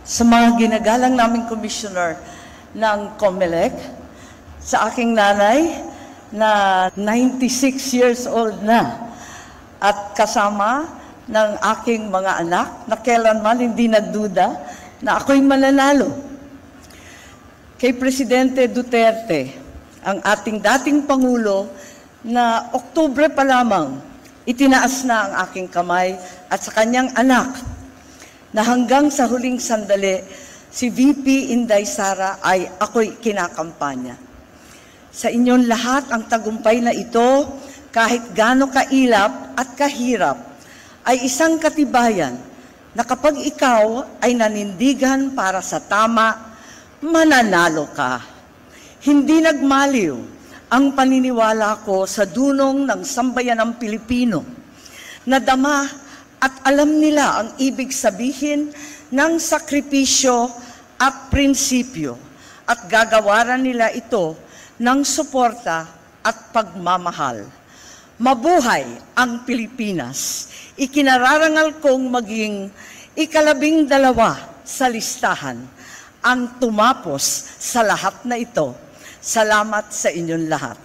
sa mga ginagalang naming commissioner ng COMELEC, sa aking nanay na 96 years old na at kasama ng aking mga anak na kailanman hindi nagduda na ako'y mananalo. Kay Presidente Duterte, ang ating dating Pangulo, na Oktubre pa lamang itinaas na ang aking kamay at sa kanyang anak na hanggang sa huling sandali, si VP Inday Sara ay ako'y kinakampanya. Sa inyong lahat, ang tagumpay na ito, kahit gaano kailap at kahirap, ay isang katibayan na kapag ikaw ay nanindigan para sa tama, mananalo ka. Hindi nagmaliw ang paniniwala ko sa dunong ng sambayanang Pilipino. Nadama at alam nila ang ibig sabihin ng sakripisyo at prinsipyo at gagawaran nila ito ng suporta at pagmamahal. Mabuhay ang Pilipinas! Ikinararangal kong maging ika-12 sa listahan ang tumapos sa lahat na ito. Salamat sa inyong lahat.